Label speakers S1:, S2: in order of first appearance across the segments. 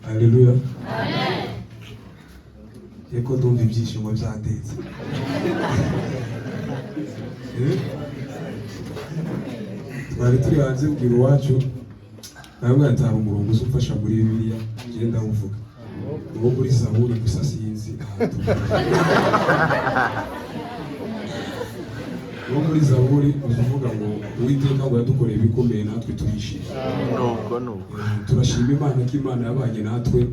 S1: Haleluya. Amen. Yego ndumva ibyishimo byandetse. Twari turi hanze ubwira iwacu nawe mwatanga umurongo uzufasha muri Bibiliya ngenda uvuga. Uwo muri Zaburi gusa sinzi. Uwo muri Zaburi uvuga ngo Uwiteka ngo yadukoreye ibikomeye natwe turishimye. Turashima Imana ko Imana yabanye natwe.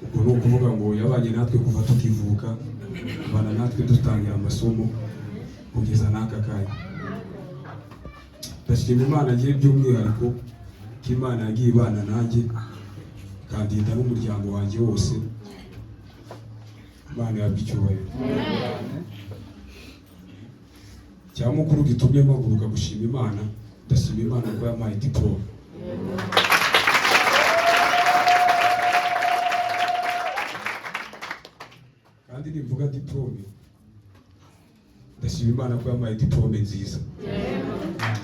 S1: Ubwo ni ukuvuga ngo yabanye natwe kuva tukivuka, abana natwe dutangira amasomo kugeza n'aka kanya. Ndashima Imana ngiye by'umwihariko ko Imana yagiye ibana nanjye ikandinda n'umuryango wanjye wose. Imana yabwa icyubahiro. Cyamukuru gitumye mpaguruka gushima Imana, ndashima Imana ko yampaye diplome. Kandi nivuga diplome, ndashima Imana ko yampaye diplome nziza.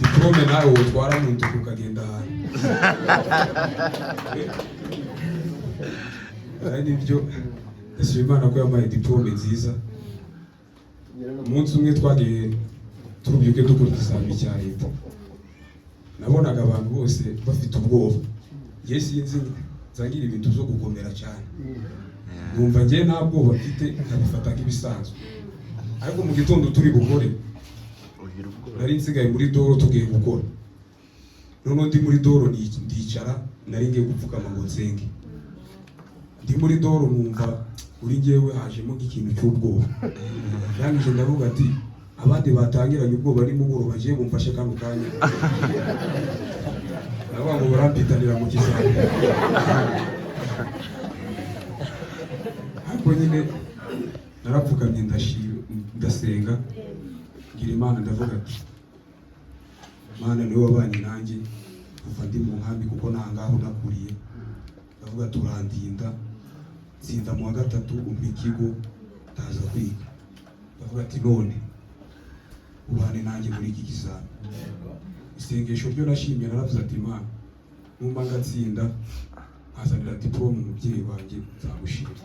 S1: Diplome nawe utwara mu ntuku ukagenda hantu. Ari nibyo, ndashima Imana ko yampaye diplome nziza. Umunsi umwe twagiye turubyuke dukora ikizami cya leta, nabonaga abantu bose bafite ubwoba. Njye sinzi nzagira ibintu byo gukomera cyane, numva njye nta bwoba mfite, nkabifata nk'ibisanzwe. Ariko mu gitondo turi bukore, nari nsigaye muri doro tugiye gukora. Noneho ndi muri doro ndicara, nari ngiye gupfukama ngo nsenge. Ndi muri doro numva uri njyewe hajemo nk'ikintu cy'ubwoba. Nangije ndavuga ati abandi batangiranye ubwoba nimugoroba bagiye bumfashe kano kanya. Navuga ngo barampitanira mu kizami. Ariko nyine narapfukamye ndasenga, ngira Imana ndavuga ati Imana niwe wabanye nanjye kuva ndi mu nkambi, kuko nangaho nakuriye. Ndavuga turandinda, tsinda mu wa gatatu umpa ikigo ndaza kwiga. Ndavuga ati none ubane nanjye muri iki kizami. Isengesho ryo nashimye, naravuze ati Imana numva ngatsinda nkazanira diplome umubyeyi wanjye nzagushimira.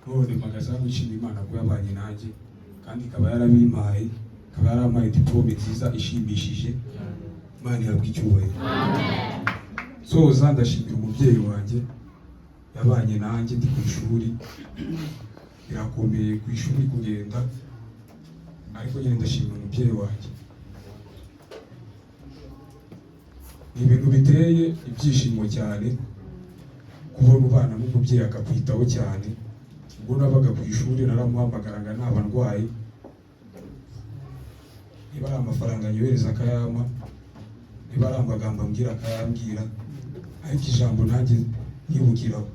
S1: None magaza gushima Imana ko yabanye nanjye kandi ikaba yarabimpaye, ikaba yarampaye diplome nziza ishimishije. Imana yabwa icyubahiro. Soza ndashimira umubyeyi wanjye yabanye nanjye ndi ku ishuri. Birakomeye ku ishuri kugenda, ariko nyine ndashimira umubyeyi wanjye. Ni ibintu biteye ibyishimo cyane kubona ubana n'umubyeyi akakwitaho cyane. Ubwo nabaga ku ishuri naramuhamagaraga naba ndwaye, niba ari amafaranga nyohereza akayampa, niba ari amagambo ambwira akayambwira. Ariko ijambo nanjye nkibukiraho,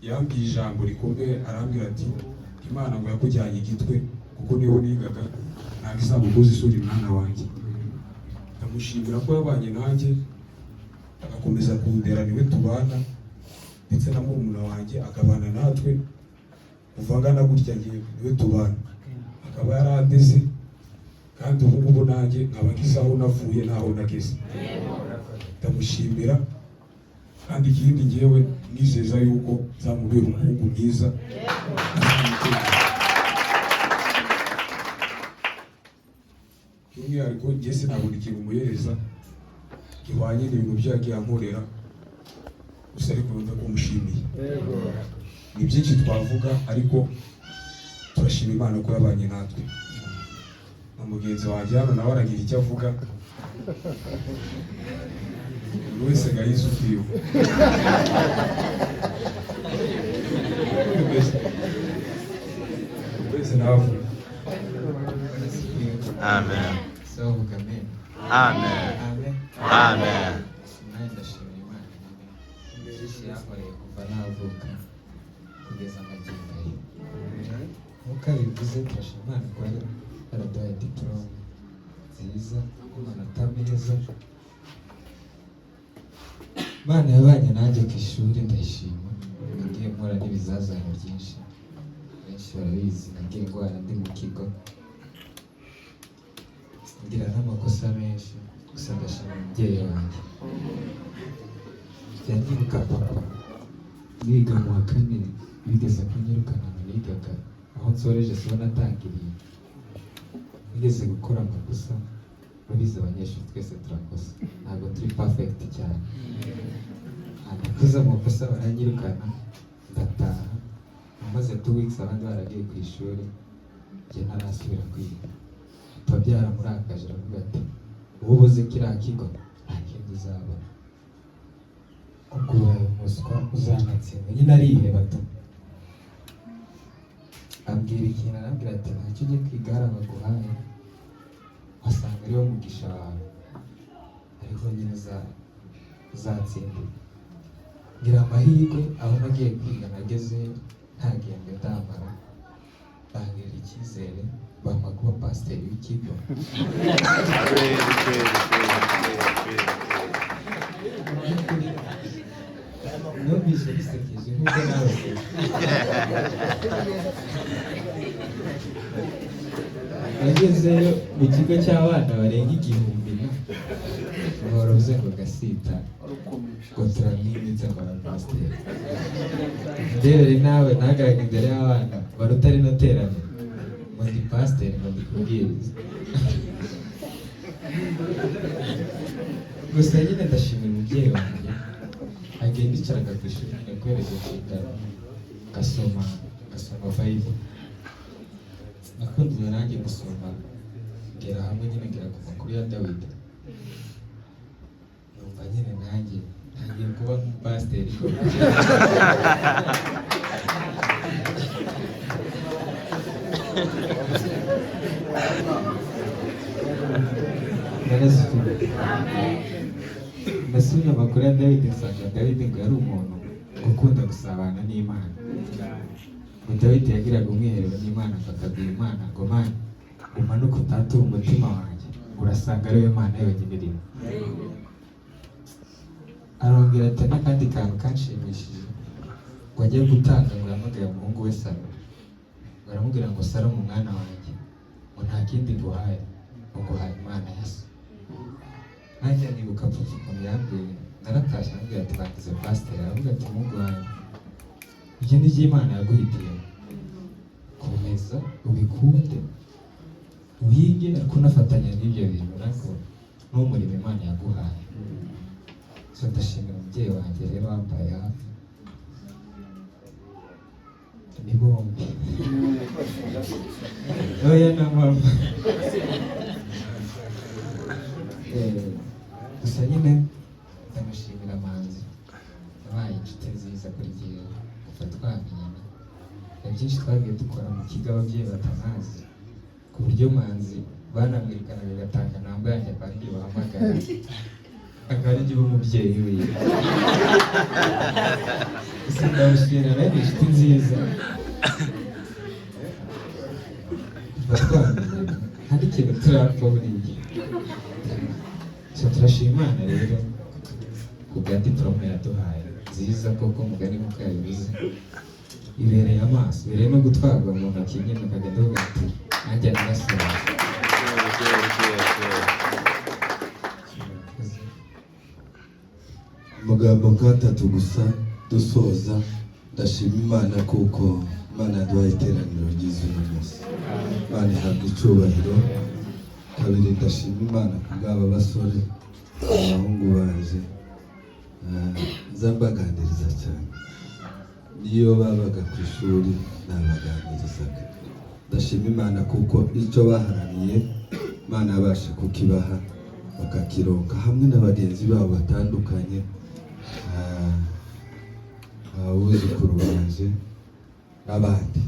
S1: yambwiye ijambo rikomeye, arambwira ati Imana ngo yakujyanye igitwe kuko niho nigaga, ntabwo izamuguza isuri mwana wanjye. Ndamushimira ko yabanye nanjye agakomeza kundera, niwe tubana, ndetse na murumuna wanjye akabana natwe kuva ngana gutya ngewe, niwe tubana. Akaba yarandeze kandi ubu ngubu nanjye nkaba ngize aho navuye ntaho nageze. Ndamushimira kandi ikindi ngewe nizeza yuko nzamubera umuhungu mwiza. By'umwihariko njye sinabona ikintu umuhereza gihwanye n'ibintu byagiye ankorera, gusa ariko wenda kumushimiye. Ni byinshi twavuga, ariko turashima Imana ko yabanye natwe. Na mugenzi wanjye hano nawe aragira icyo avuga, buri wese gahize ukwiwe. Wese nawe avuga.
S2: Amen.
S3: Savuga amen.
S2: Amen.
S3: Amen.
S2: Amen.
S3: Imana ndashimira Imana nyine yankoreye kuva navuka kugeza amagingo aya. Nk'uko abivuze turashima Imana ko yaraduhaye diplome nziza, amanota meza. Imana yabanye nanjye ku ishuri, ndayishima. Nagiye nkora n'ibizazane byinshi, benshi barabizi. Nagiye ndwara ndi mu kigo, ngira n'amakosa menshi, gusa ndashima umubyeyi wanjye. Yanyibuka papa niga mu wa kane, bigeze kunyirukana mu nigaga aho nsoreje siho natangiriye. Bigeze gukora amakosa, babizi abanyeshuri twese turakosa, ntabwo turi perfect cyane. Nakoze amakosa baranyirukana, ndataha. Maze 2 weeks abandi baragiye ku ishuri, njye ntarasubira kwiga. Papa byaramurakaje aravuga ati ubu ubuze kiriya kigo nta kindi uzaba. Ubwo umuswa uzanatsinda, nyine ariheba tu. Ambwira ikintu, arambwira ati ntacyo ugiye kwiga hari abaguhaye, wasanga ariwo mugisha wawe, ariho nyine uzatsinda. Ngira amahirwe aho nagiye kwiga nagezeyo nta gihembwe ndamara, bangirira icyizere bampa kuba pasiteri w'ikigo. Numvise bisekeje nk'uko nawe nagezeyo mu kigo cy'abana barenga 1000 boroze ngo gasita ngo turamwimitse ngo pasiteri. Ndebere nawe ntagaragara imbere y'abana baruta rino terane ngo ndi pasiteri ngo ndi kubwiriza. Gusa nyine ndashimira umubyeyi wanjye, agenda icaraga ku ishuri nyine kwereka inshingano, gasoma Bible. Nakundiwe nanjye gusoma, ngera hamwe nyine ngera ku makuru ya Dawidi, numva nyine nanjye ntangiye kuba nk'umupasiteri. Nasomye amakuru ya Dawidi nsanga Dawidi ngo yari umuntu ukunda gusabana n'Imana. Ngo Dawidi yagiraga umwiherero n'Imana, akabwira Imana ngo Mana umanuke utature umutima wanjye, urasanga ariwe Mana yonyine irimo. Arongera ati n'akandi kantu kanshimishije, ngo ajye gutanga ngo yahamagaye umuhungu we Salomo, ngo aramubwira ngo Salomo mwana wanjye, ngo nta kindi nguhaye, ngo nguhaye Imana ya so. Nanjye nibuka papa ukuntu yambwiye, naratashye arambwira ati bangize pasiteri. Aravuga ati muhungu wanjye, ibyo ni byo Imana yaguhitiyemo, komeza ubikunde wige, ariko unafatanya n'ibyo bintu nako n'umurimo Imana yaguhaye. So ndashimira umubyeyi wanjye rero wambaye hafi, ni bombi oya na mama. Gusa nyine ndamushimira Manzi, yabaye inshuti nziza kuri jyewe kuva twamenyana. Hari byinshi twagiye dukora mu kigo ababyeyi batanazi, ku buryo Manzi banamwirikanaga agatanga namba yanjye kandi bahamagara, akaba ari jye umubyeyi we. Gusa ndamushimira nawe, ni inshuti nziza kuva twamenyana, hari ikintu turapfa buriya. So turashima Imana rero ku bwa diplome yaduhaye nziza, koko mugani nk'uko yabivuze, ibereye amaso, ibereye no gutwarwa mu ntoki nyine ukagenda uvuga ati nanjye narasoma.
S4: Amagambo nk'atatu gusa dusoza. Ndashima Imana kuko Imana yaduhaye iteraniro ryiza uyu munsi, Imana ihabwa icyubahiro. Kabiri, ndashima Imana ku bw'aba basore abahungu baje, nza mbaganiriza cyane. Niyo babaga ku ishuri nabaganirizaga. Ndashima Imana kuko icyo baharaniye Imana yabasha kukibaha bakakironka, hamwe na bagenzi babo batandukanye, abuzukuru banje n'abandi.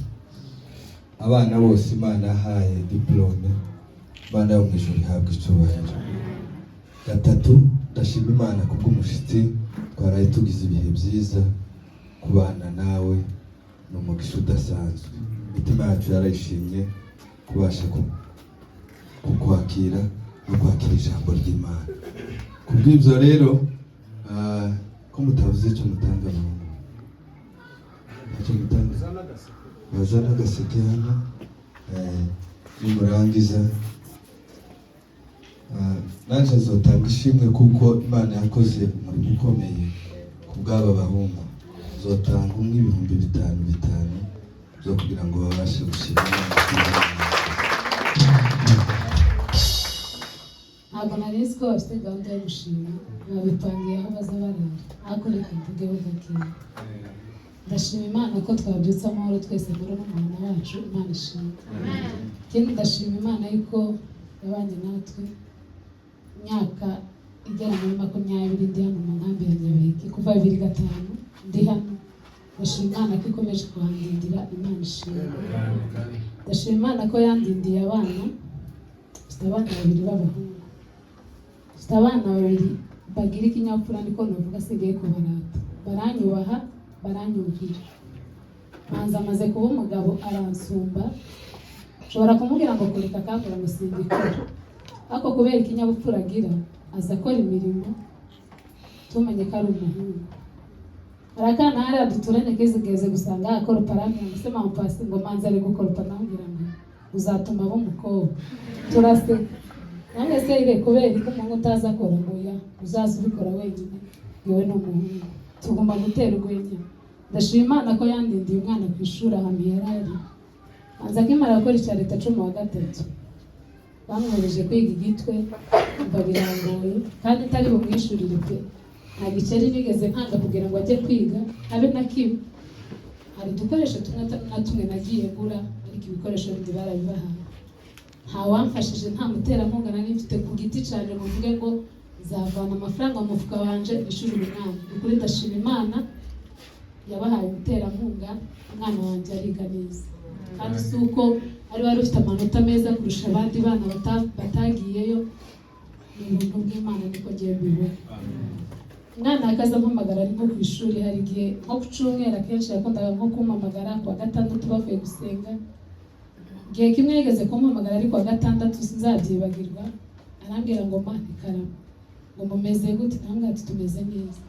S4: Abana bose Imana yahaye diplome, Imana yo mu ijuru ihabwa icyubahiro. Gatatu, ndashima Imana kubw'umushitsi twaraye tugize ibihe byiza. Kubana nawe ni umugisha udasanzwe, imitima yacu yarayishimye kubasha kukwakira no kwakira ijambo ry'Imana. Kubw'ibyo rero, ko mutavuze icyo mutanga abantu, icyo mutanga bazana agaseke hano, nimurangiza nanjye nzotanga ishimwe kuko Imana yakoze umurimo ukomeye ku bw'aba bahungu. Nzotanga umwe 5,000 zo kugira ngo babashe gushima Imana.
S5: ntabwo nari nzi ko bafite gahunda yo gushima, babipangiye aho baza barara, ariko reka mvugeho gakeya. Ndashima Imana ko twabyutse amahoro twese muri n'umuntu wacu, Imana ishimwe. Ikindi ndashima Imana yuko yabanye natwe imyaka igera muri 20 ndi hano mu nkambi ya Nyabiheke, kuva 2005 ndi hano. Ndashima Imana ko ikomeje kuhandindira, Imana ishimwe. Ndashima Imana ko yandindiye abana, mfite abana 2 b'abahungu, mfite abana 2 bagira ikinyabupfura, niko navuga sigaye kubarata, baranyubaha, baranyumvira. Manza amaze kuba umugabo aransumba, nshobora kumubwira ngo kureka akakora ngo simbikora, ariko kubera ikinyabupfura agira aza akora imirimo tumenye ko ari umuhungu. Arakana hariya duturanye kizigeze gusanga akora paramye ngo se mama pasi ngo manza ari gukora panambira ngo uzatuma abo umukobwa turaseka. Nange se ire kubera ko umuntu utaza akora ngo ya uzaza ubikora wenyine, yewe no muhungu tugomba gutera urwenya. Ndashima Imana ko yandindiye umwana ku ishuri ahantu yarari. Manza akimara gukora icya leta 13 bamwohereje kwiga Igitwe, umva birangoye kandi itari bumwishurire pe. Nta giceri nigeze nkanga kugira ngo ajye kwiga abe na kimwe. Hari udukoresho tumwe na tumwe nagiye gura, ariko ibikoresho bindi barabibahaye. Nta wamfashije, nta muterankunga nari mfite ku giti cyane ngo mvuge ngo zavana amafaranga mu mufuka wanje ishuri umwana. Ukuri ndashima Imana yabahaye umuterankunga, umwana wanjye ariga neza. Kandi si uko ari wari ufite amanota meza kurusha abandi bana batagiyeyo, ni ubuntu bw'Imana niko ngiye mbibona. Umwana akaza ampamagara ari nko ku ishuri, hari igihe nko ku cyumweru akenshi yakundaga nko kumpamagara ku wa 6 bavuye gusenga. Igihe kimwe yigeze kumpamagara ari ku wa 6 sinzabyibagirwa, arambwira ngo mpa ikaramu ngo mumeze gute, nambwira ati tumeze neza.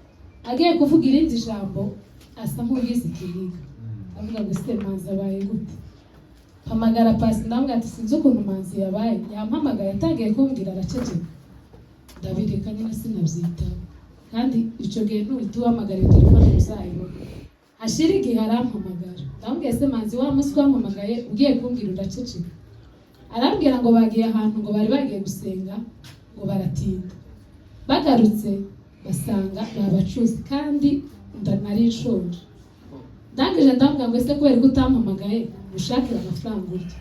S5: Agiye kuvuga irindi jambo asa nk'ubizi ikiniga, avuga ngo se Manzi abaye gute. Mpamagara pasi ndambwira ati sinzi ukuntu Manzi yabaye. Yampamagaye atangiye kumbwira araceceka, ndabireka nyine sinabyitaho. Kandi icyo gihe n'uhita uhamagara telefone uzayibona. Hashira igihe arampamagara, ndambwira se Manzi wa munsi wampamagaye ugiye kumbwira uraceceka. Arambwira ngo bagiye ahantu ngo bari bagiye gusenga ngo baratinda, bagarutse basanga babacuzi kandi ndanari nshonje. Ndangije ndambwira ngo ese kubera ko utampamagaye ushakira amafaranga urya.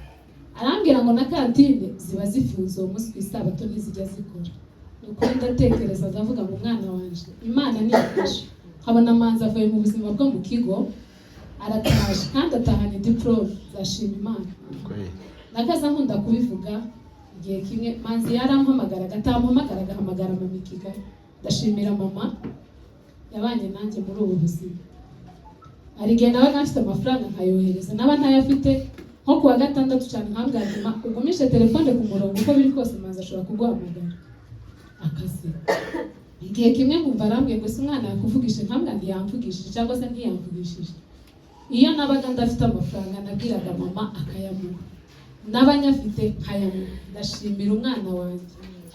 S5: Arambwira ngo na kantine ziba zifunze uwo munsi ku isabato ntizijya zikora. Nuko ndatekereza ndavuga ngo umwana wanje Imana niyafashe, nkabona Manzi avuye mu buzima bwo mu kigo arataje kandi atahanye diplome, zashima Imana. Nakaza nkunda kubivuga. Igihe kimwe Manzi yarampamagara, atampamagara agahamagara mama i Kigali. Ndashimira mama yabanye nanjye muri ubu buzima. Hari igihe nawe afite amafaranga nkayohereza, naba ntayafite nko ku wa 6 cyane nkambwira ugumishe telefone ku murongo uko biri kose Manzi ashobora kuguhamagara akazi. Igihe kimwe nkumva arambwiye ngo se umwana yakuvugishije, nkambwira ndi yamvugishije cyangwa se ntiyamvugishije. Iyo nabaga ndafite amafaranga nabwiraga mama akayamuha, n'abanyafite nkayamuha. Ndashimira umwana wanjye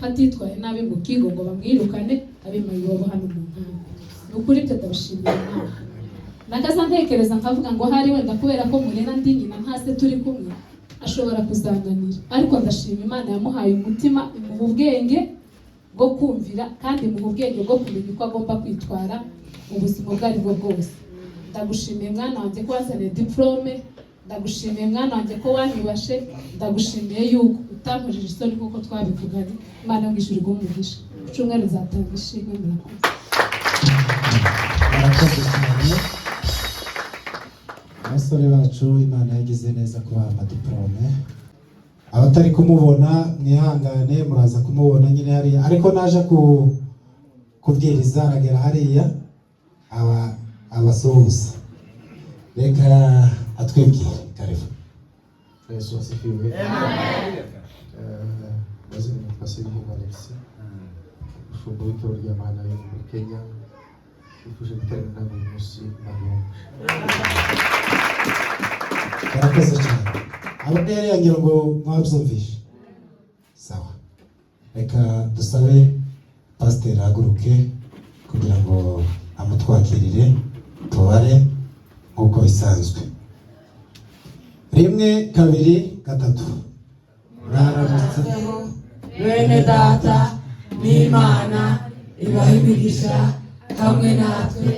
S5: atitwaye nabi mu kigo ngo bamwirukane abimayibobo hano mu nkambi. Ni ukuri byo ndabishimira Imana. Nakaza ntekereza nkavuga ngo hari wenda kubera ko murera ndi nyina ntase turi kumwe ashobora kuzananira, ariko ndashima Imana yamuhaye umutima, imuha ubwenge bwo kumvira kandi imuha ubwenge bwo kumenya uko agomba kwitwara mu buzima ubwo ari bwo bwose. Ndagushimiye mwana wanjye ko wazanye diplome, ndagushimiye mwana wanjye ko wanyubashe, ndagushimiye yuko utankurije isoni kuko twabivuganye. Imana ngishuri umugisha. Cyumweru zatanga ishimwe.
S6: Murakoze cyane abasore bacu, Imana yagize neza kubaha amadiplome. Abatari kumubona mwihangane, muraza kumubona nyine hariya, ariko naje kubwiriza aragera hariya abasuhuza. Reka atwibwire. Karibu.
S7: Yesu asifiwe. Mazina ni Pastor Alexis, umushumba w'itorero ry'Imana yo muri Kenya. Nifuje guterana namwe uyu munsi Mariya.
S6: Murakoze cyane. Ababyeyi ngira ngo mwabyumvishe. Sawa. reka dusabe pasiteri ahaguruke kugira ngo amutwakirire tubare nk'uko bisanzwe. 1 2 3 mwaramutse
S8: bene data n'Imana ibahe imigisha hamwe natwe.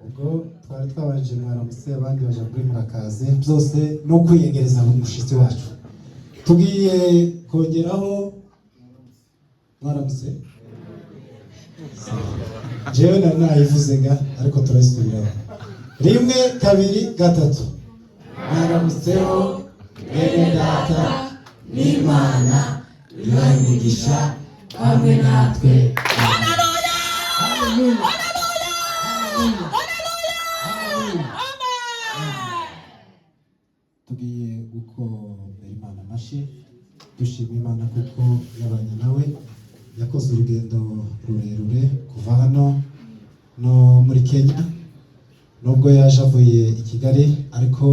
S6: ubwo twari twabanje mwaramutse abandi baje kuri murakaze, byose no kwiyegereza umushyitsi wacu. Tugiye kongeraho mwaramutse jewe nayivuze ariko turayisubiraho. 1 2 3 mwaramutseho bene data
S8: n'Imana ibahe imigisha hamwe natwe.
S6: tugiye gukomera Imana amashyi dushima Imana kuko yabanye nawe, yakoze urugendo rurerure kuva hano no muri Kenya, nubwo yaje avuye i Kigali ariko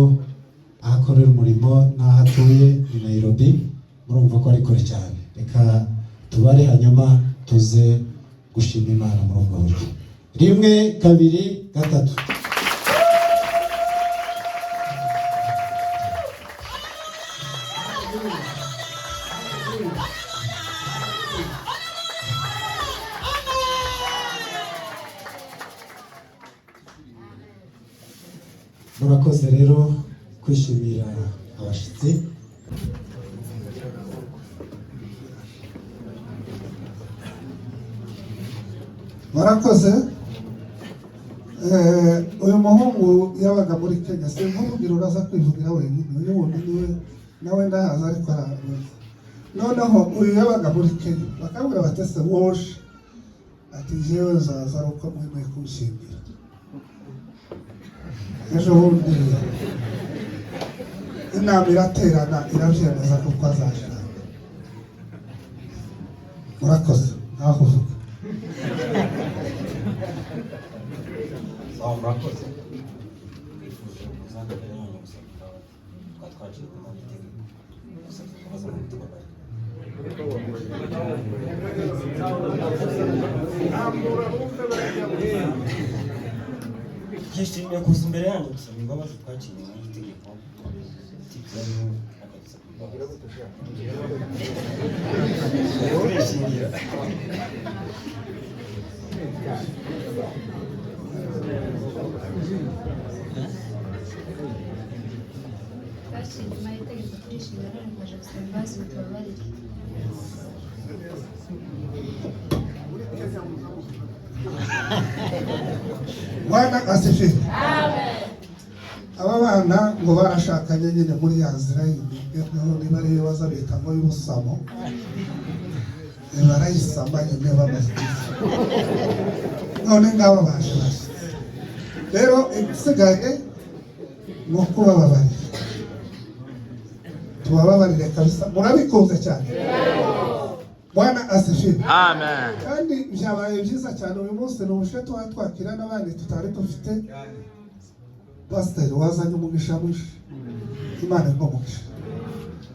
S6: ahakorera umurimo n'aho atuye ni Nairobi, murumva ko ari kure cyane. Reka tubare hanyuma tuze gushima Imana muri ubwo buryo. 1 2 3 murakoze rero kwishimira abashyitsi.
S9: Murakoze. Uyu muhungu yabaga muri Kenya, simvugira uraza kwivugira wenyine, uyu wundi niwe nawe ndahaza ariko araza. Noneho uyu yabaga muri Kenya bakabwira batese woje ati jewe zaza uko mwemeye kunshimbira. Ejo bundi inama iraterana irabyemeza kuko azashaka. Murakoze ntaho uvuga.
S10: Murakoze twifuje umuzanga mbere none gusabira twatwakira ku mategeko gusabira kubaza mu mutima bari Kishimiye kuza imbere yanyu gusaba imbabazi twakiriye mu itegeko tikano
S9: Bwana asifiwe. Aba bana ngo barashakanye nyine muri ya nzira niba ariyo bazabita ngo y'ubusamo, barayisama nyine bamaze none ngabo baje rero isigaye ni ukubababarira. Tubababarire kabisa, murabikunze cyane. Bwana asifiwe.
S2: Amen.
S9: Kandi byabaye byiza cyane uyu munsi ni ubushe twakira n'abandi tutari dufite. Pasiteri wazanye umugisha mwinshi, Imana ikomugisha.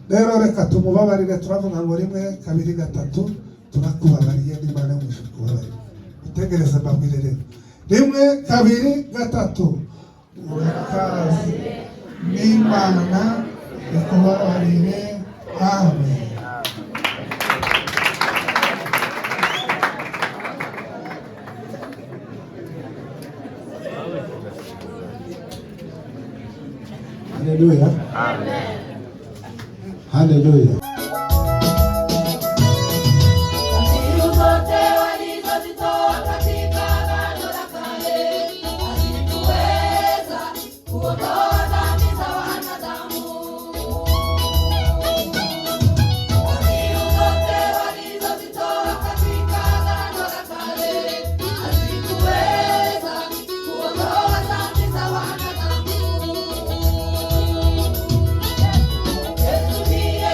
S9: Rero reka tumubabarire, turavuga ngo 1 2 3 turakubabariye n'Imana mwinshi kubabarira. Itegereze mbabwire rero 1 2 3 urakaze n'Imana ikubabarire. Amen.
S6: Haleluya.
S2: Amen.
S6: Haleluya.
S8: Yesu ndiye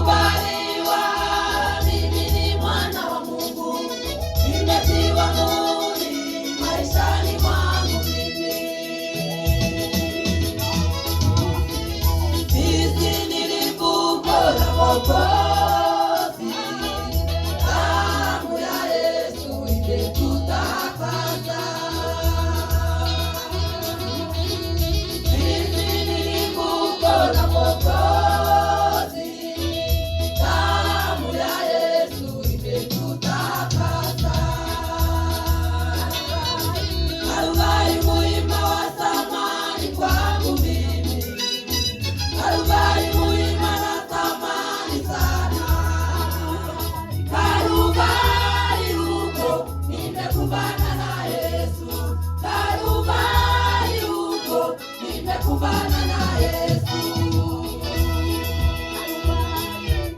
S8: nimekubaliwa, mimi ni mwana wa Mungu, nimetiwa muhuri maishani mwangu mimi. Sisi nilikupona Mwokozi, damu ya Yesu imetutakasa. Sisi nilikupona Mwokozi, damu ya Yesu imetutakasa. Kalvari muhima wa thamani kwangu mimi, Kalvari muhima na thamani sana. Kalvari huko nimekumbana na Yesu, Kalvari huko nimekumbana na Yesu.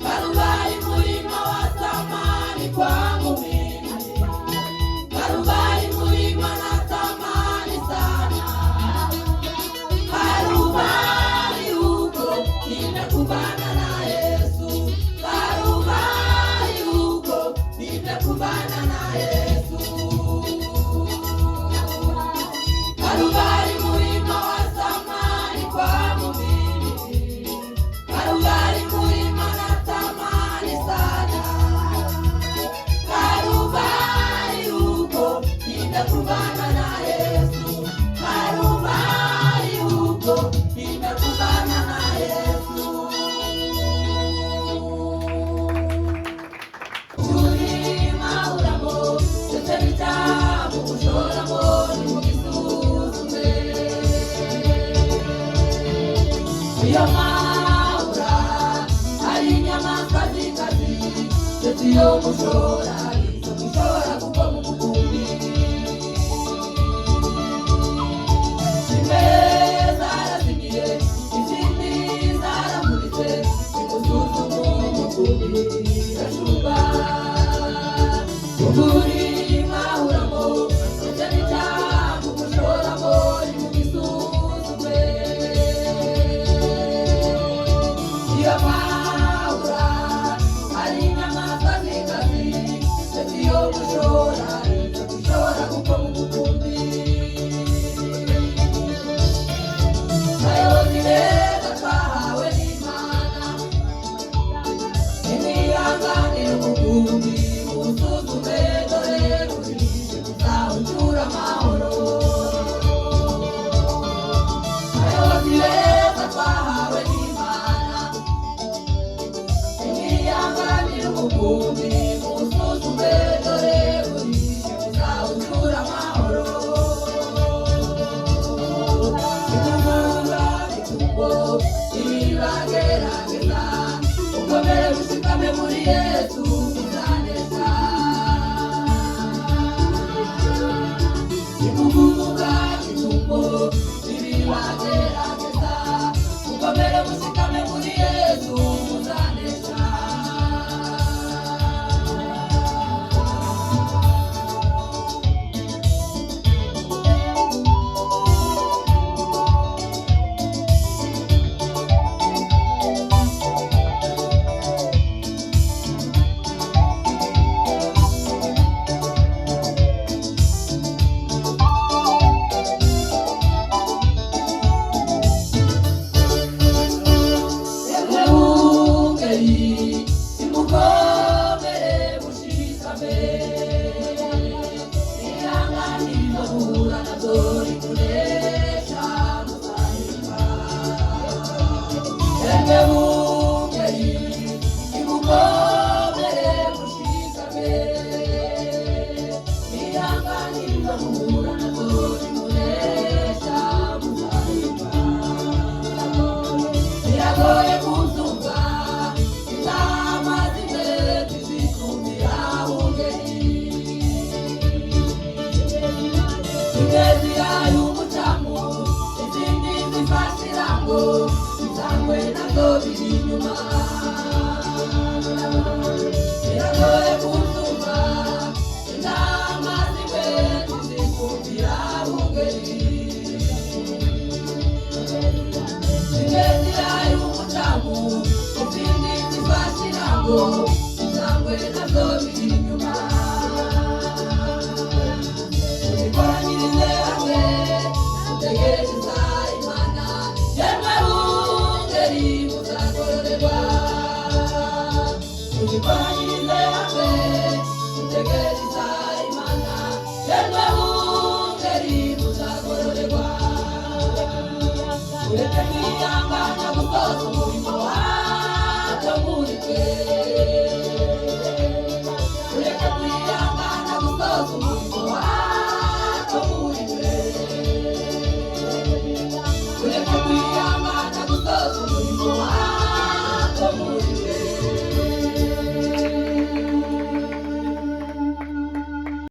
S8: Kalvari muhima wa thamani kwangu mimi, Kalvari muhima na thamani sana. Kalvari huko nimekumbana na Yesu, Kalvari huko nimekumbana na Yesu. Kalvari muhima wa thamani kwangu mimi, Kalvari muhima na thamani sana. Kalvari huko nimekumbana na Yesu, Kalvari huko nimekumbana na Yesu. Tulima uramo sese bitamu kushora moni mukisuzume. Iyo maura ari inyama kazi sese yo kushora izo kushora kuko mu mukumbi. Zimwe zarazimiye izindi zaramuritse, zikuzuza umukumbi irashuba. Umurima uramo sese bitamu kushora moni mukisuzume. Iyo maura ari inyama kazi sese yo kushora izo kushora kuko mu mukumbi. Abayobozi beza twahawe n'Imana, nimwihanganire umukumbi muwusuzume, dore burije muzawucyura amahoro. Abayobozi beza twahawe n'Imana, nimwihanganire umukumbi muwusuzume, dore burije muzawucyura amahoro. Imvura itumbo iragerageza, ukomere ushikame muri Yesu uzanesha. Imvura itumbo iragerageza, ukomere ushikame muri Yesu uzanesha. Imezi yayo umucamu, izindi zifashe ngo izangwe nabyo biri inyuma tubikoranyirize hamwe dutegereza Imana yemwe bungeri muzagororerwa tubikoranyirize hamwe dutegereza Imana yemwe bungeri muzagororerwa ureke kwiyanganya gusoza umurimo